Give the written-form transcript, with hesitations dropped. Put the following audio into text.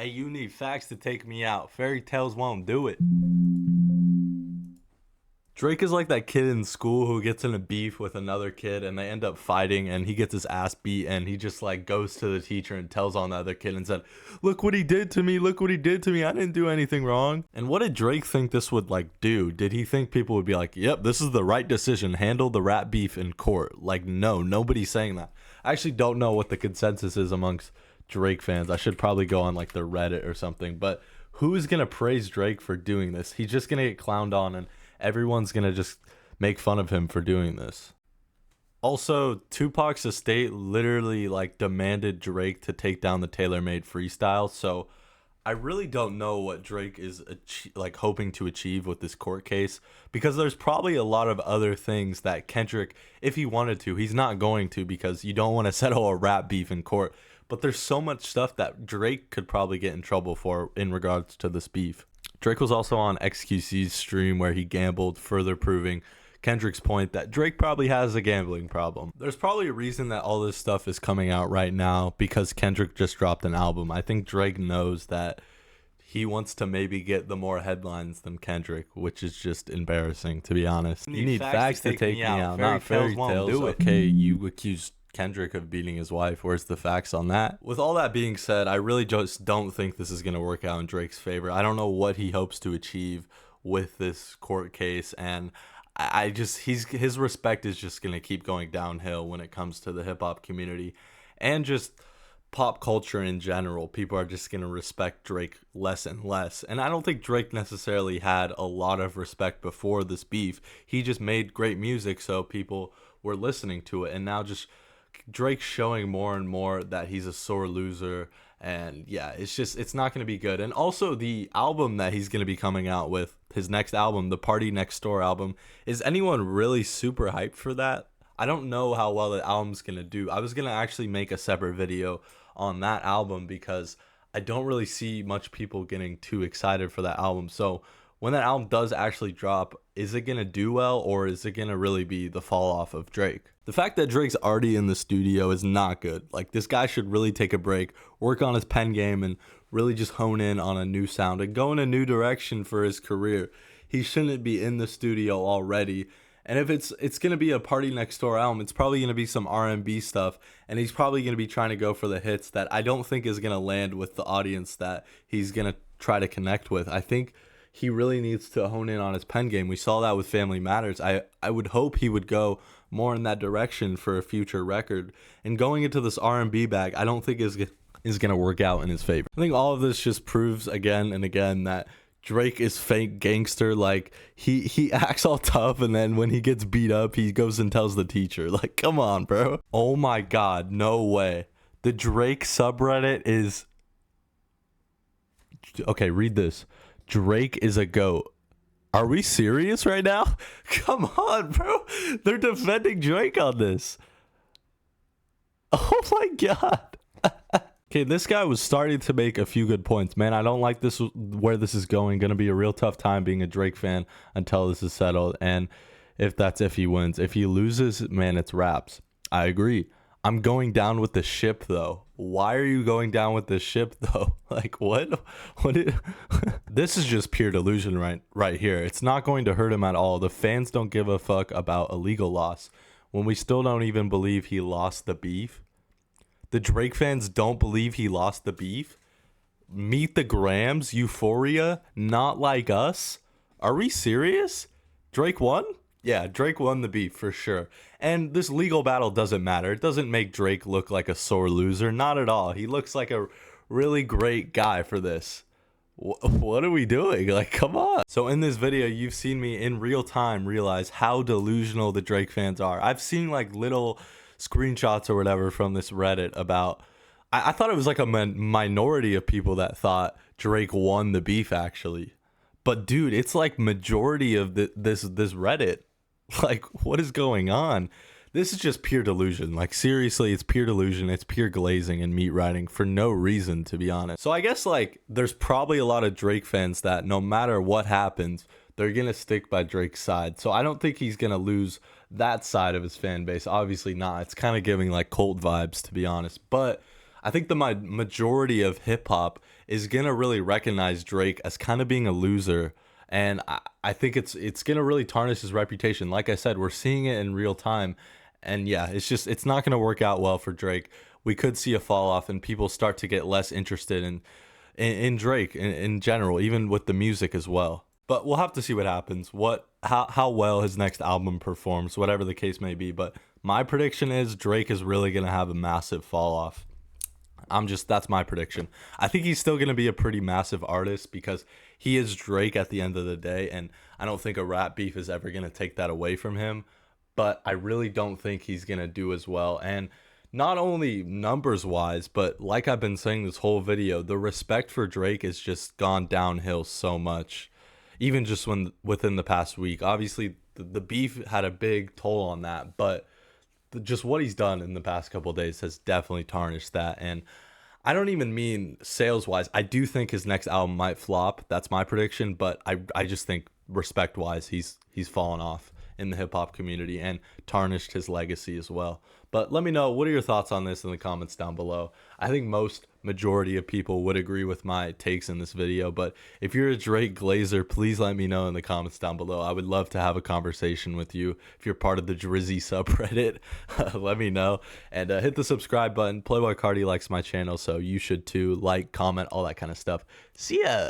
Hey, you need facts to take me out. Fairy tales won't do it. Drake is like that kid in school who gets in a beef with another kid and they end up fighting and he gets his ass beat and he just like goes to the teacher and tells on the other kid and said, "Look what he did to me. Look what he did to me. I didn't do anything wrong." And what did Drake think this would like do? Did he think people would be like, "Yep, this is the right decision. Handle the rap beef in court"? Like, no, nobody's saying that. I actually don't know what the consensus is amongst Drake fans. I should probably go on like the Reddit or something. But who is gonna praise Drake for doing this? He's just gonna get clowned on and everyone's gonna just make fun of him for doing this. Also, Tupac's estate literally like demanded Drake to take down the tailor-made freestyle. So I really don't know what Drake is like hoping to achieve with this court case, because there's probably a lot of other things that Kendrick, if he wanted to, he's not going to, because you don't want to settle a rap beef in court. But there's so much stuff that Drake could probably get in trouble for in regards to this beef. Drake was also on XQC's stream where he gambled, further proving Kendrick's point that Drake probably has a gambling problem. There's probably a reason that all this stuff is coming out right now, because Kendrick just dropped an album. I think Drake knows that he wants to maybe get the more headlines than Kendrick, which is just embarrassing, to be honest. You need facts to take me out, not fairy tales. Okay, you accused Kendrick of beating his wife. Where's the facts on that? With all that being said, I really just don't think this is going to work out in Drake's favor. I don't know what he hopes to achieve with this court case, and I just his respect is just going to keep going downhill when it comes to the hip hop community and just pop culture in general. People are just going to respect Drake less and less. And I don't think Drake necessarily had a lot of respect before this beef. He just made great music, so people were listening to it, and now just Drake's showing more and more that he's a sore loser, and yeah, it's not going to be good. And also the album that he's going to be coming out with, his next album, the Party Next Door album, is anyone really super hyped for that? I don't know how well the album's going to do. I was going to actually make a separate video on that album because I don't really see much people getting too excited for that album. So when that album does actually drop, is it going to do well, or is it going to really be the fall off of Drake? The fact that Drake's already in the studio is not good. Like, this guy should really take a break, work on his pen game, and really just hone in on a new sound and go in a new direction for his career. He shouldn't be in the studio already. And if it's going to be a Party Next Door album, it's probably going to be some R&B stuff, and he's probably going to be trying to go for the hits that I don't think is going to land with the audience that he's going to try to connect with. I think he really needs to hone in on his pen game. We saw that with Family Matters. I would hope he would go more in that direction for a future record. And going into this R&B bag, I don't think is going to work out in his favor. I think all of this just proves again and again that Drake is fake gangster. Like, he acts all tough, and then when he gets beat up, he goes and tells the teacher. Like, come on, bro. Oh my God, no way. The Drake subreddit is... Okay, read this. Drake is a goat. Are we serious right now? Come on, bro. They're defending Drake on this. Oh my God. Okay, this guy was starting to make a few good points. Man, I don't like this, where this is going. Gonna be a real tough time being a Drake fan until this is settled. And if he wins. If he loses, man, it's raps. I agree. I'm going down with the ship, though. Why are you going down with the ship, though? Like, what? This is just pure delusion right here. It's not going to hurt him at all. The fans don't give a fuck about a legal loss when we still don't even believe he lost the beef. The Drake fans don't believe he lost the beef. Meet the Grams, Euphoria, Not Like Us. Are we serious? Drake won? Yeah, Drake won the beef for sure. And this legal battle doesn't matter. It doesn't make Drake look like a sore loser. Not at all. He looks like a really great guy for this. What are we doing? Like, come on. So in this video, you've seen me in real time realize how delusional the Drake fans are. I've seen like little screenshots or whatever from this Reddit about... I thought it was like a minority of people that thought Drake won the beef, actually. But dude, it's like majority of this Reddit. Like, what is going on? This is just pure delusion. Like, seriously, it's pure delusion. It's pure glazing and meat writing for no reason, to be honest. So I guess, like, there's probably a lot of Drake fans that no matter what happens, they're going to stick by Drake's side. So I don't think he's going to lose that side of his fan base. Obviously not. It's kind of giving, like, cult vibes, to be honest. But I think the majority of hip-hop is gonna really recognize Drake as kind of being a loser. And I think it's gonna really tarnish his reputation. Like I said, we're seeing it in real time. And yeah, it's not gonna work out well for Drake. We could see a fall off and people start to get less interested in Drake in general, even with the music as well. But we'll have to see what happens, how well his next album performs, whatever the case may be. But my prediction is Drake is really gonna have a massive fall off. That's my prediction. I think he's still gonna be a pretty massive artist because he is Drake at the end of the day, and I don't think a rap beef is ever gonna take that away from him. But I really don't think he's gonna do as well. And not only numbers wise, but like I've been saying this whole video, the respect for Drake has just gone downhill so much. Even just within the past week. Obviously the beef had a big toll on that, but just what he's done in the past couple of days has definitely tarnished that. And I don't even mean sales wise. I do think his next album might flop. That's my prediction, but I just think respect wise he's fallen off in the hip hop community and tarnished his legacy as well. But let me know, what are your thoughts on this in the comments down below. I think majority of people would agree with my takes in this video, but if you're a Drake glazer, please let me know in the comments down below. I would love to have a conversation with you. If you're part of the Drizzy subreddit, let me know. And hit the subscribe button. Playboy Cardi likes my channel, so you should too. Like, comment, all that kind of stuff. See ya!